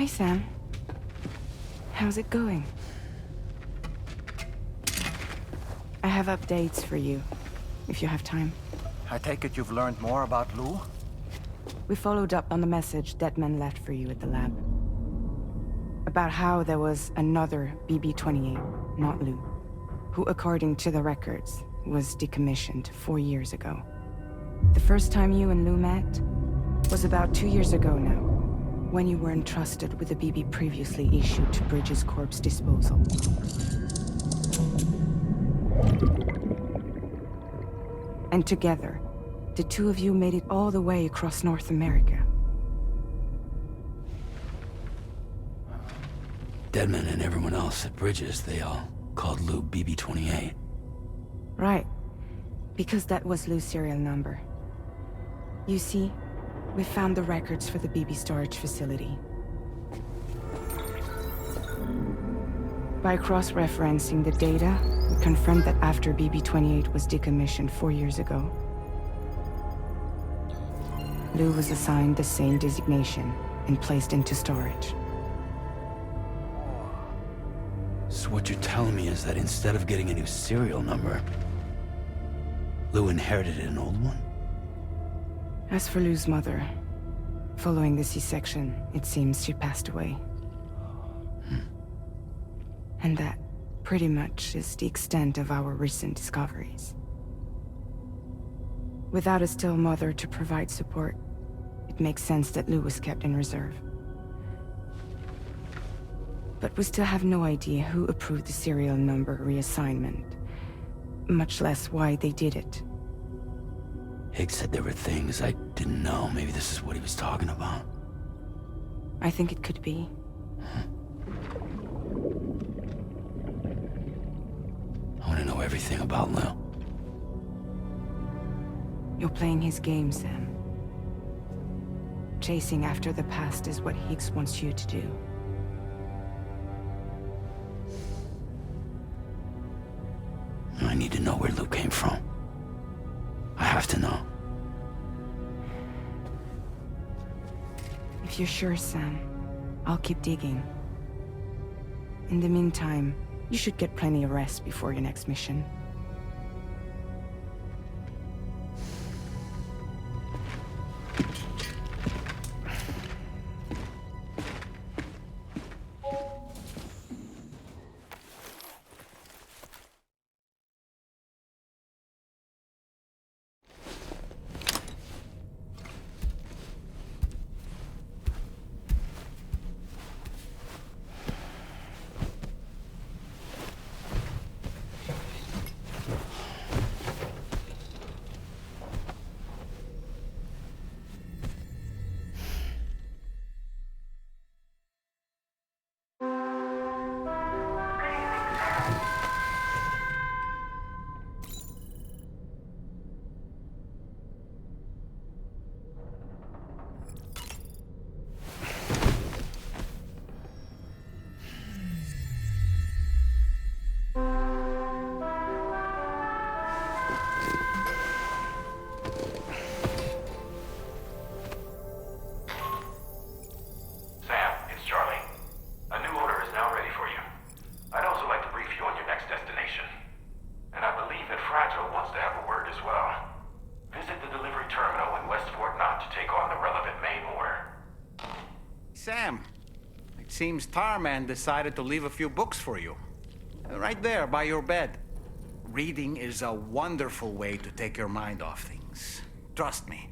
Hi, Sam. How's it going? I have updates for you, if you have time. I take it you've learned more about Lou? We followed up on the message Deadman left for you at the lab. About how there was another BB-28, not Lou, who, according to the records, was decommissioned 4 years ago. The first time you and Lou met was about 2 years ago now, when you were entrusted with the BB previously issued to Bridges Corp's disposal. And together, the two of you made it all the way across North America. Deadman and everyone else at Bridges, they all called Lou BB-28. Right. Because that was Lou's serial number. You see, we found the records for the BB storage facility. By cross-referencing the data, we confirmed that after BB-28 was decommissioned 4 years ago, Lou was assigned the same designation and placed into storage. So what you're telling me is that instead of getting a new serial number, Lou inherited an old one? As for Lou's mother, following the C-section, it seems she passed away. And that, pretty much, is the extent of our recent discoveries. Without a still mother to provide support, it makes sense that Lou was kept in reserve. But we still have no idea who approved the serial number reassignment, much less why they did it. Higgs said there were things I didn't know. Maybe this is what he was talking about. I think it could be. I want to know everything about Lou. You're playing his game, Sam. Chasing after the past is what Higgs wants you to do. I need to know where Lou came from. I have to know. If you're sure, Sam, I'll keep digging. In the meantime, you should get plenty of rest before your next mission. Sam, it seems Tarman decided to leave a few books for you. Right there, by your bed. Reading is a wonderful way to take your mind off things. Trust me.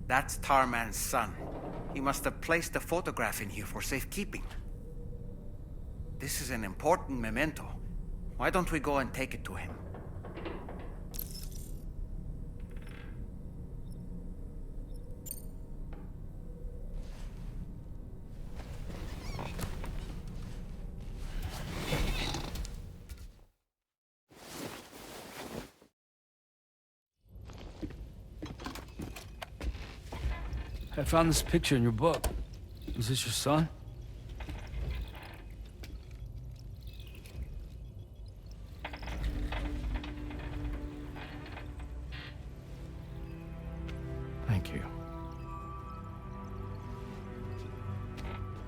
That's Tarman's son. He must have placed a photograph in here for safekeeping. This is an important memento. Why don't we go and take it to him? I found this picture in your book. Is this your son? Thank you.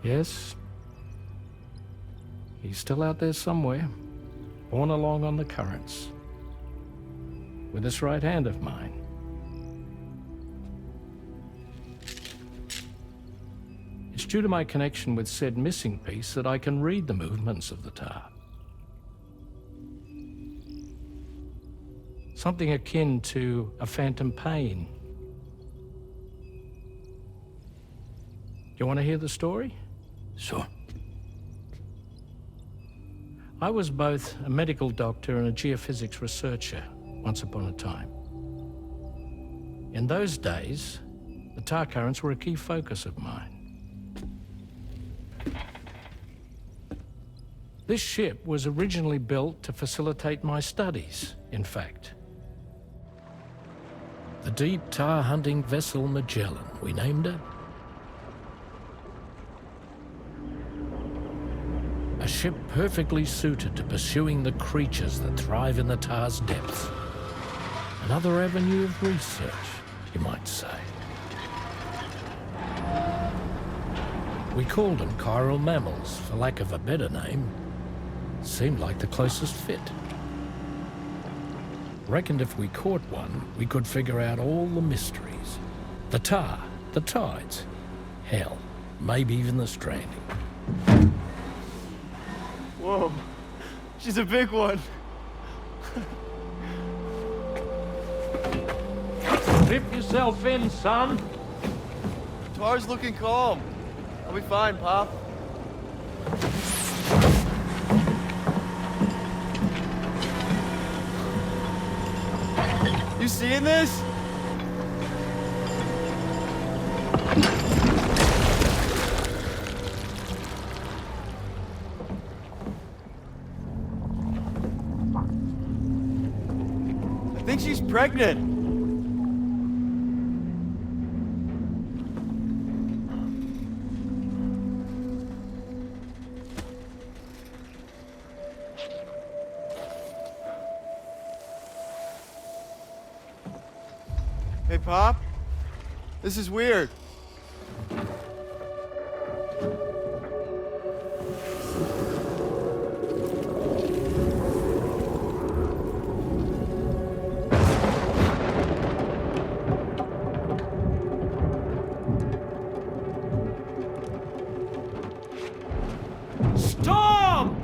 Yes. He's still out there somewhere, borne along on the currents. With this right hand of mine. It's due to my connection with said missing piece that I can read the movements of the tar. Something akin to a phantom pain. You want to hear the story? Sure. I was both a medical doctor and a geophysics researcher once upon a time. In those days, the tar currents were a key focus of mine. This ship was originally built to facilitate my studies, in fact. The deep tar hunting vessel Magellan, we named it. A ship perfectly suited to pursuing the creatures that thrive in the tar's depths. Another avenue of research, you might say. We called them chiral mammals, for lack of a better name. Seemed like the closest fit. Reckoned if we caught one, we could figure out all the mysteries. The tar, the tides, hell, maybe even the stranding. Whoa, she's a big one. Dip yourself in, son. Tar's looking calm. I'll be fine, Pop. You seeing this? I think she's pregnant. Hey, Pop. This is weird. Storm!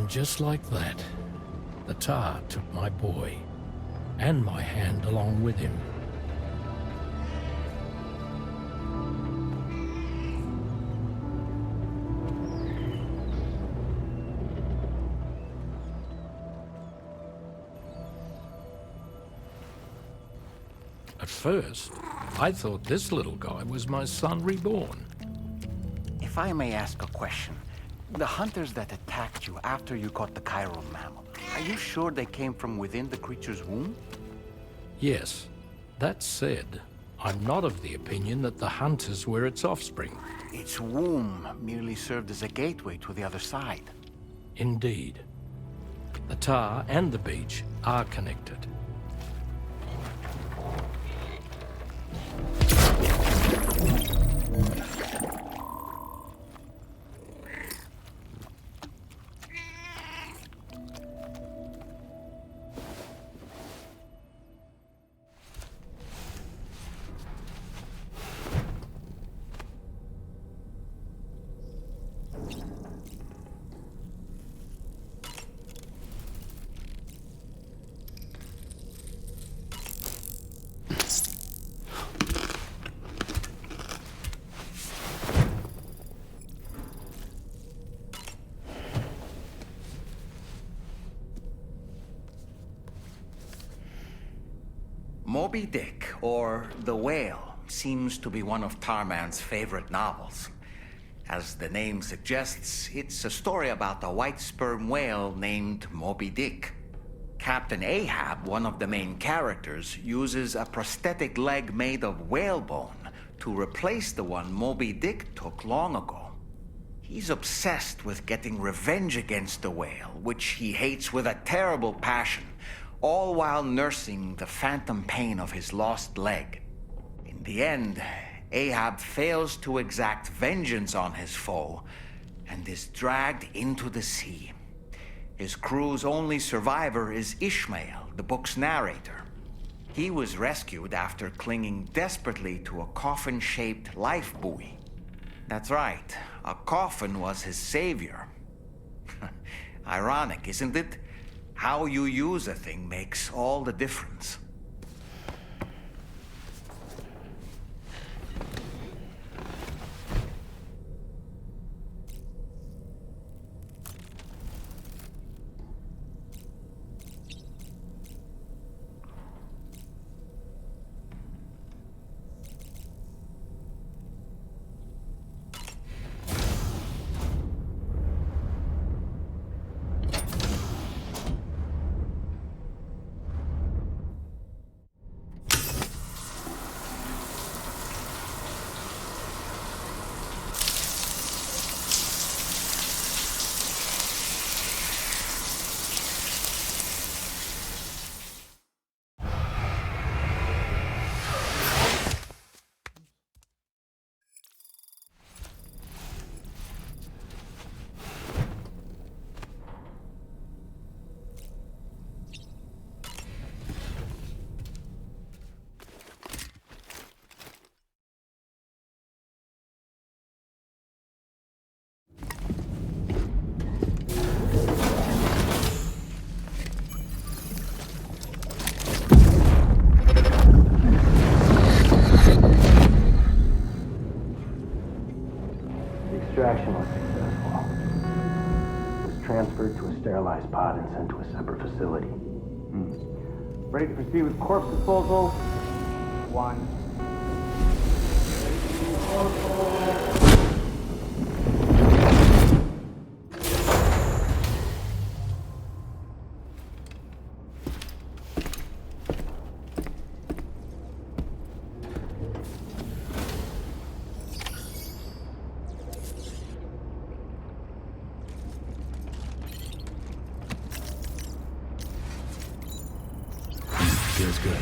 And just like that, the tar took my boy, and my hand along with him. At first, I thought this little guy was my son reborn. If I may ask a question, the hunters that attacked you after you caught the chiral mammal, are you sure they came from within the creature's womb? Yes. That said, I'm not of the opinion that the hunters were its offspring. Its womb merely served as a gateway to the other side. Indeed. The tar and the beach are connected. Moby Dick, or The Whale, seems to be one of Tarman's favorite novels. As the name suggests, it's a story about a white sperm whale named Moby Dick. Captain Ahab, one of the main characters, uses a prosthetic leg made of whalebone to replace the one Moby Dick took long ago. He's obsessed with getting revenge against the whale, which he hates with a terrible passion, all while nursing the phantom pain of his lost leg. In the end, Ahab fails to exact vengeance on his foe and is dragged into the sea. His crew's only survivor is Ishmael, the book's narrator. He was rescued after clinging desperately to a coffin-shaped life buoy. That's right, a coffin was his savior. Ironic, isn't it? How you use a thing makes all the difference. Extraction was successful. It was transferred to a sterilized pod and sent to a separate facility. Ready to proceed with corpse disposal? 1. Feels good.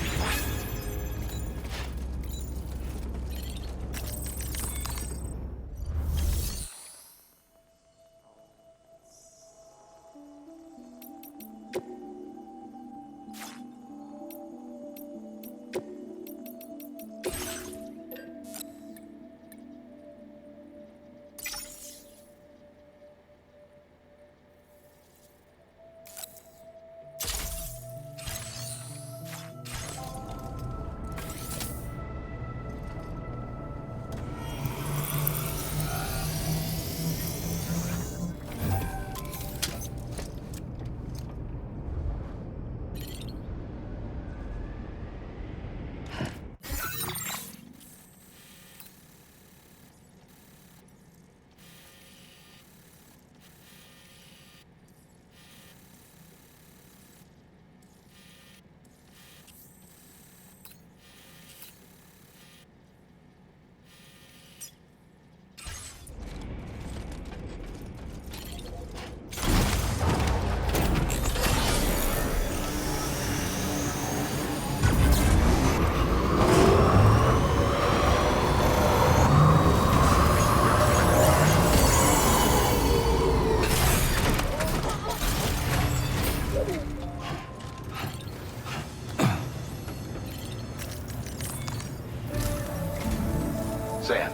Sam,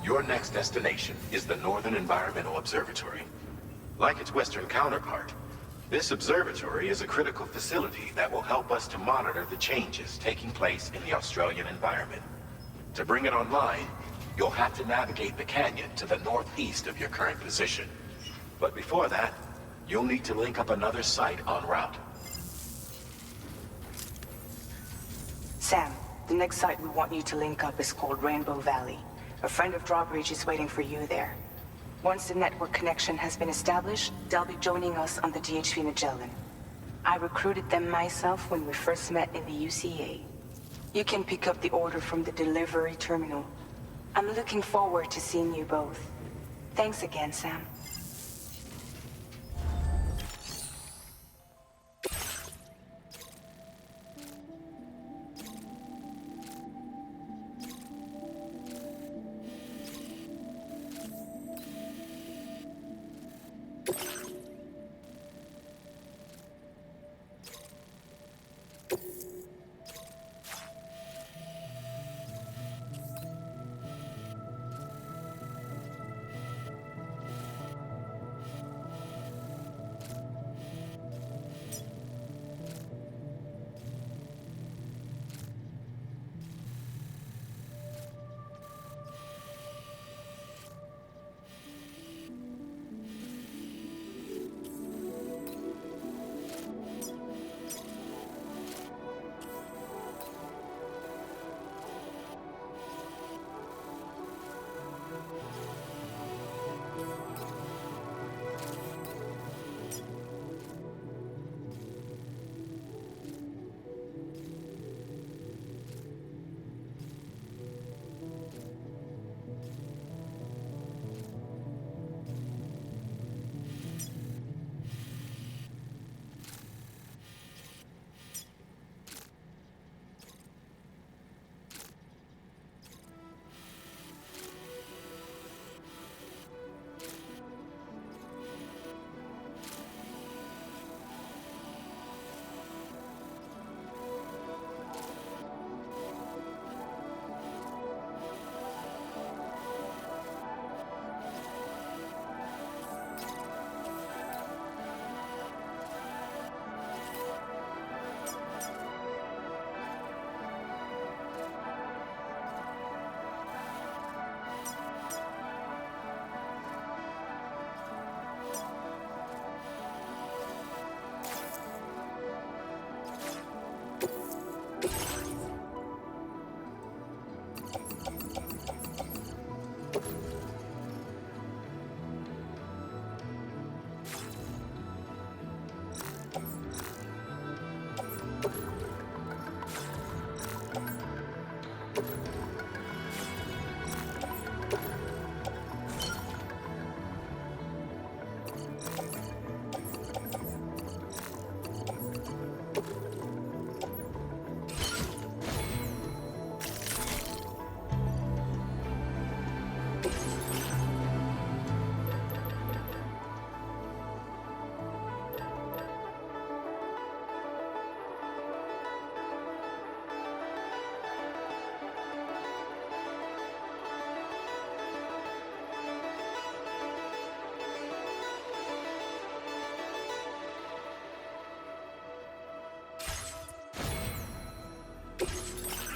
your next destination is the Northern Environmental Observatory. Like its Western counterpart, this observatory is a critical facility that will help us to monitor the changes taking place in the Australian environment. To bring it online, you'll have to navigate the canyon to the northeast of your current position. But before that, you'll need to link up another site en route. Sam, the next site we want you to link up is called Rainbow Valley. A friend of Drawbridge is waiting for you there. Once the network connection has been established, they'll be joining us on the DHV Magellan. I recruited them myself when we first met in the UCA. You can pick up the order from the delivery terminal. I'm looking forward to seeing you both. Thanks again, Sam.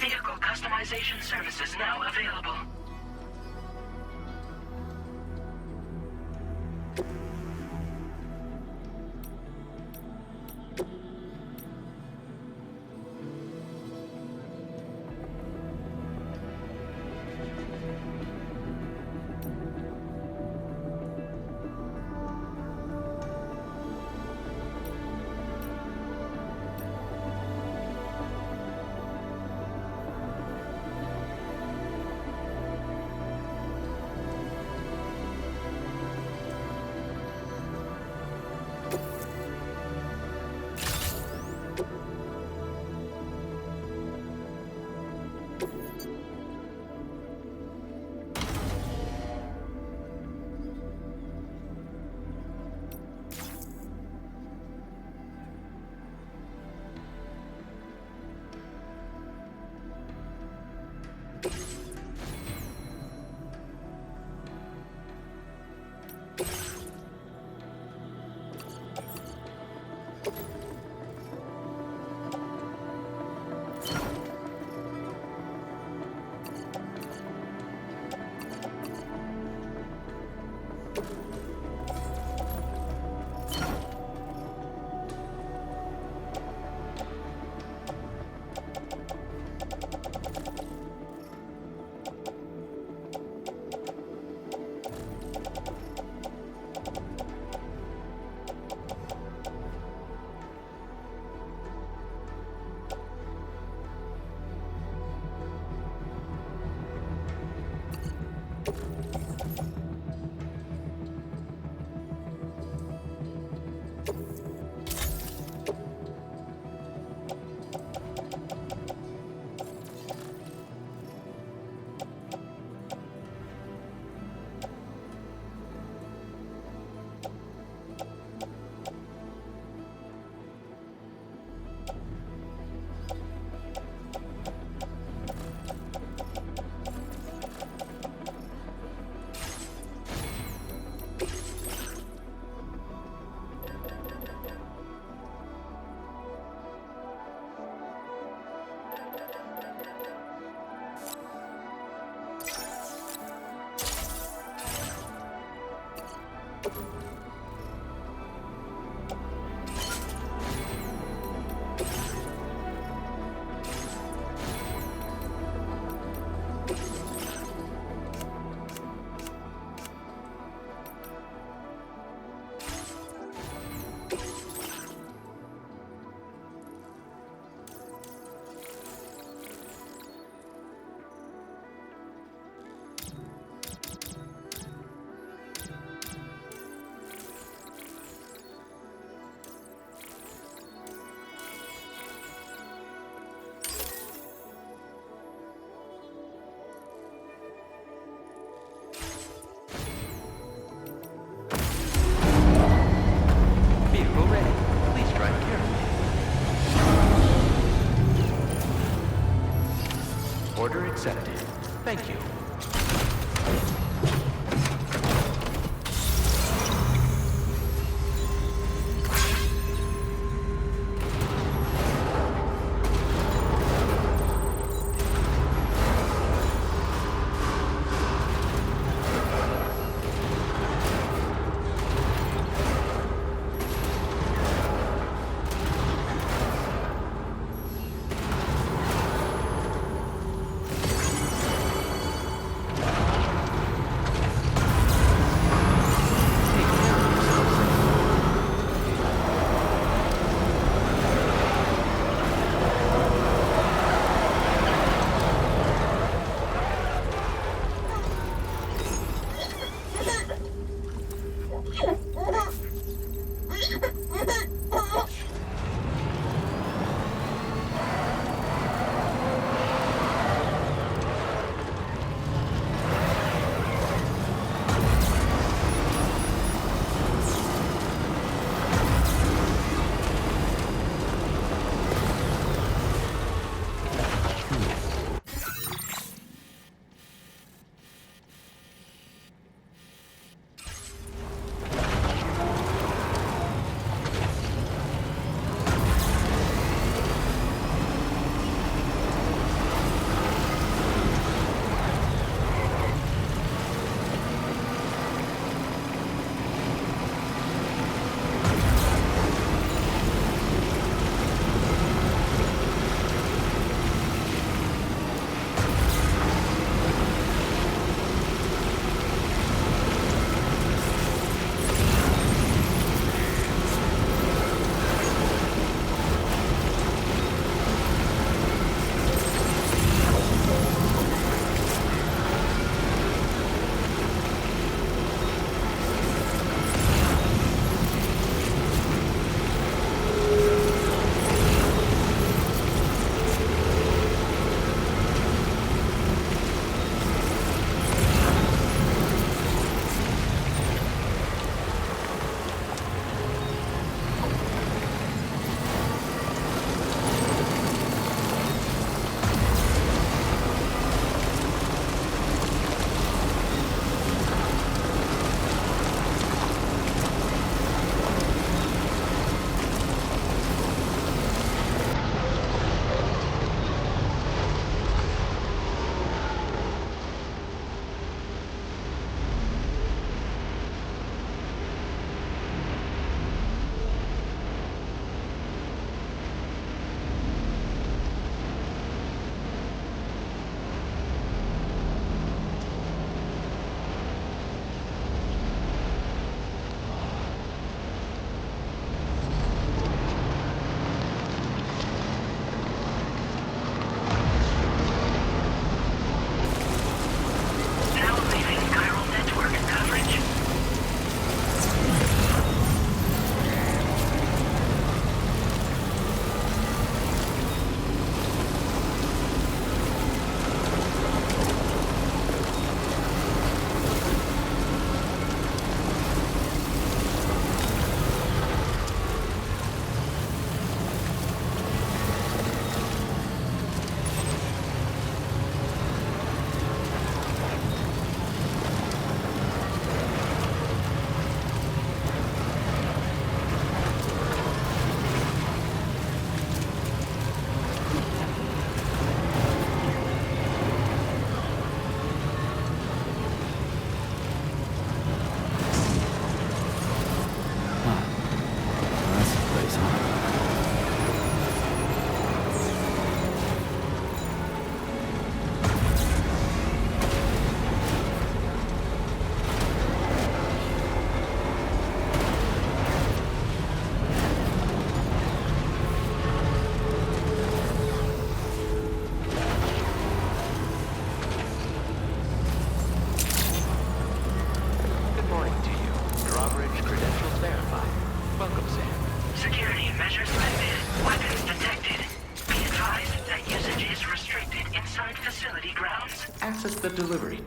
Vehicle customization services now available. Order accepted. Thank you. Access the delivery.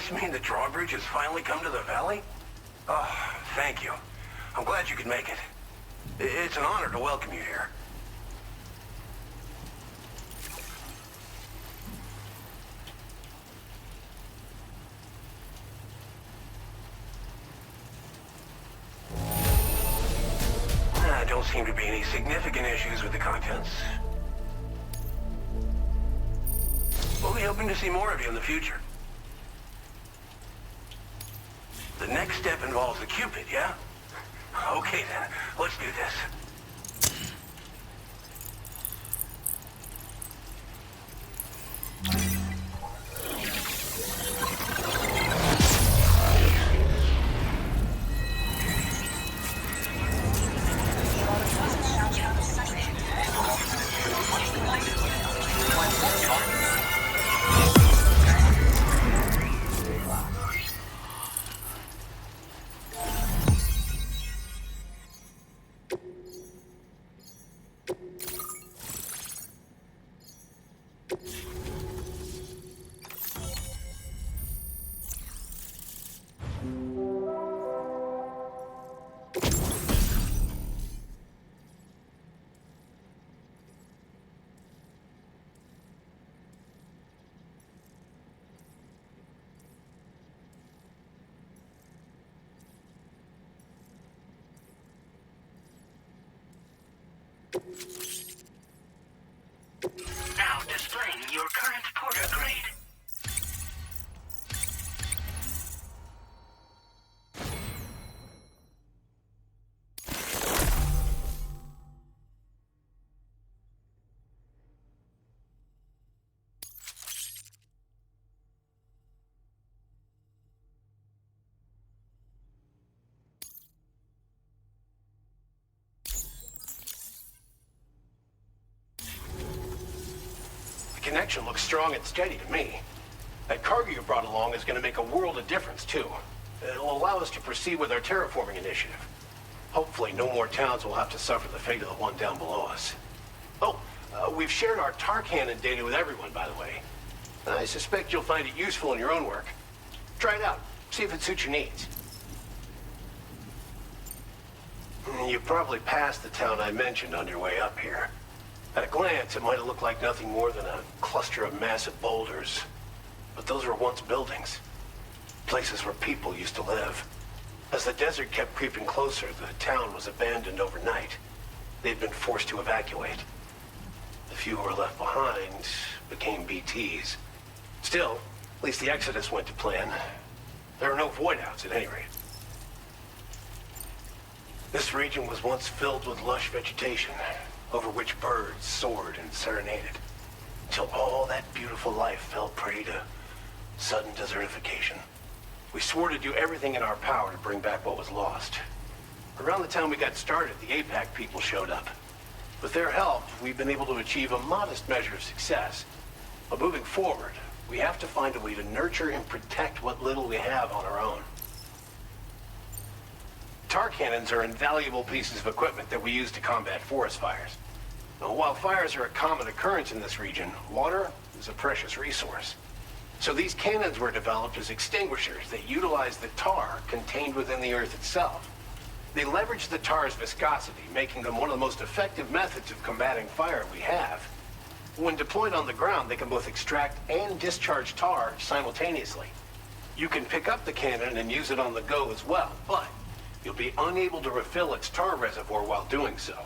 this mean the drawbridge has finally come to the valley? Oh, thank you. I'm glad you could make it. It's an honor to welcome you here. Don't seem to be any significant issues with the contents. We'll be hoping to see more of you in the future. The next step involves the Cupid, yeah? Okay then, let's do this. Now displaying your current porter grade. Connection looks strong and steady to me. That cargo you brought along is going to make a world of difference, too. It'll allow us to proceed with our terraforming initiative. Hopefully, no more towns will have to suffer the fate of the one down below us. Oh, we've shared our tar cannon data with everyone, by the way. I suspect you'll find it useful in your own work. Try it out. See if it suits your needs. You probably passed the town I mentioned on your way up here. At a glance, it might have looked like nothing more than a cluster of massive boulders. But those were once buildings. Places where people used to live. As the desert kept creeping closer, the town was abandoned overnight. They'd been forced to evacuate. The few who were left behind became BTs. Still, at least the exodus went to plan. There are no void-outs at any rate. This region was once filled with lush vegetation, over which birds soared and serenaded, until all that beautiful life fell prey to sudden desertification. We swore to do everything in our power to bring back what was lost. Around the time we got started, the APAC people showed up. With their help, we've been able to achieve a modest measure of success. But moving forward, we have to find a way to nurture and protect what little we have on our own. Tar cannons are invaluable pieces of equipment that we use to combat forest fires. Now, while fires are a common occurrence in this region, water is a precious resource. So these cannons were developed as extinguishers that utilize the tar contained within the earth itself. They leverage the tar's viscosity, making them one of the most effective methods of combating fire we have. When deployed on the ground, they can both extract and discharge tar simultaneously. You can pick up the cannon and use it on the go as well, but you'll be unable to refill its tar reservoir while doing so.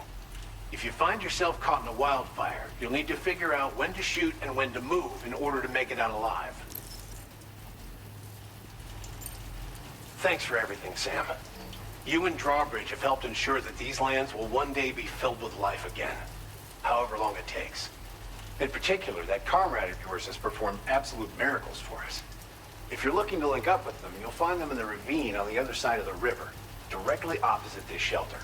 If you find yourself caught in a wildfire, you'll need to figure out when to shoot and when to move in order to make it out alive. Thanks for everything, Sam. You and Drawbridge have helped ensure that these lands will one day be filled with life again, however long it takes. In particular, that comrade of yours has performed absolute miracles for us. If you're looking to link up with them, you'll find them in the ravine on the other side of the river, directly opposite this shelter.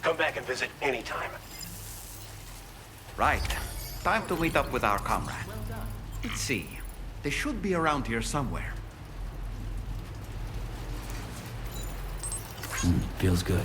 Come back and visit anytime. Right. Time to meet up with our comrade. Let's see. They should be around here somewhere. Feels good.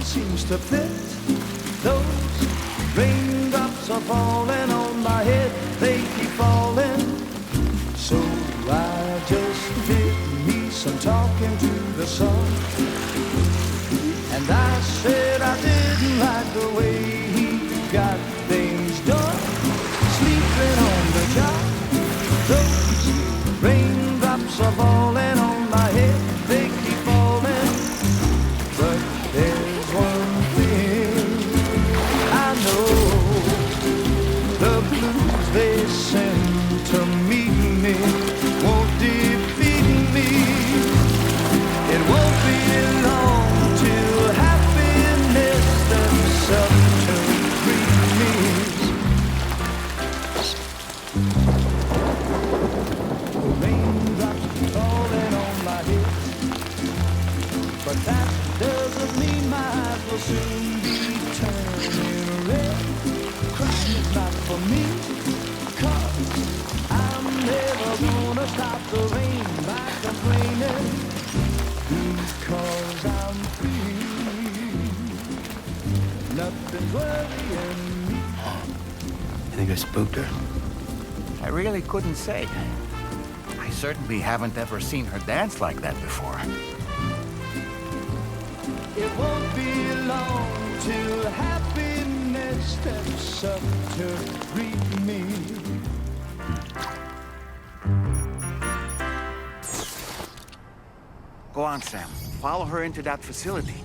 seems to fit. Those raindrops are falling on my head, they keep falling. So I just did me some talking to the sun. And I said I didn't like the way he got things done. Sleeping on the job, those raindrops are falling on my head, they keep falling. But there's one thing I know, the blues they send to meet me won't defeat me. It won't be long till happiness themselves to greet me. The raindrops falling on my head, but that doesn't mean my eyes will soon be turning red. Crying is not for me, 'cause I'm never gonna stop the rain by complaining, because I'm free. Nothing's worrying me. You think I spooked her? I really couldn't say. I certainly haven't ever seen her dance like that before. It won't be long till happiness steps up to greet me. Go on, Sam. Follow her into that facility.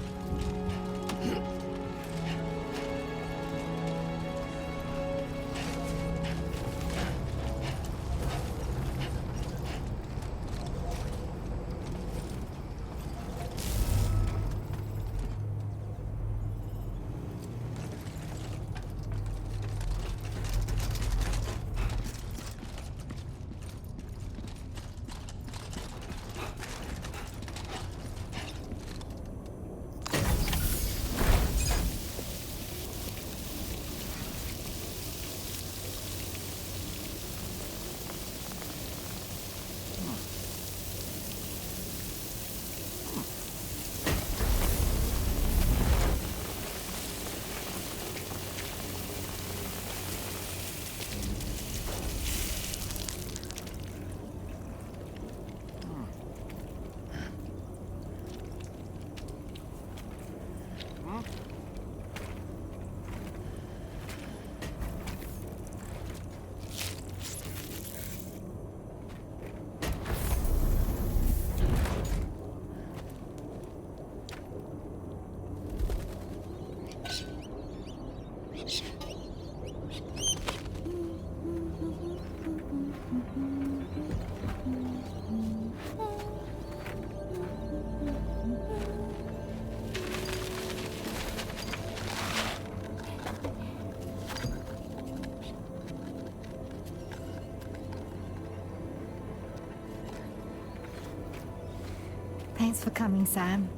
Thanks for coming, Sam.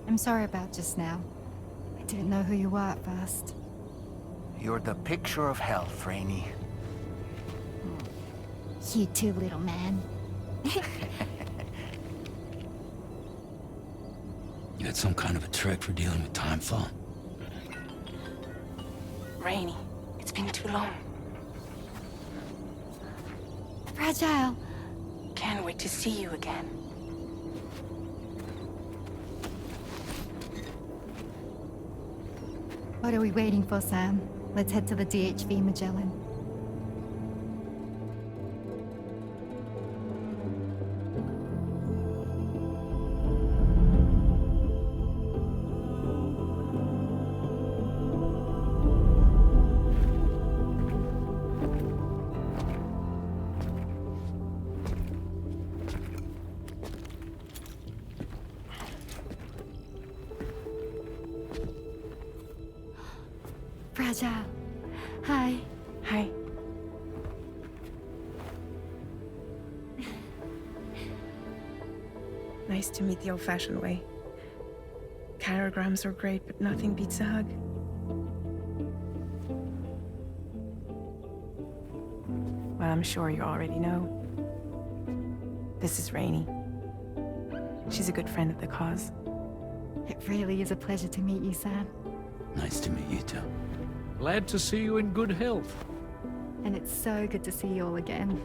I'm sorry about just now. I didn't know who you were at first. You're the picture of health, Rainey. You too, little man. You had some kind of a trick for dealing with timefall? Rainey, it's been too long. Fragile. Can't wait to see you again. What are we waiting for, Sam? Let's head to the DHV Magellan. Fragile. Hi. Hi. Nice to meet the old-fashioned way. Chirograms are great, but nothing beats a hug. Well, I'm sure you already know. This is Rainey. She's a good friend of the cause. It really is a pleasure to meet you, Sam. Nice to meet you too. Glad to see you in good health. And it's so good to see you all again.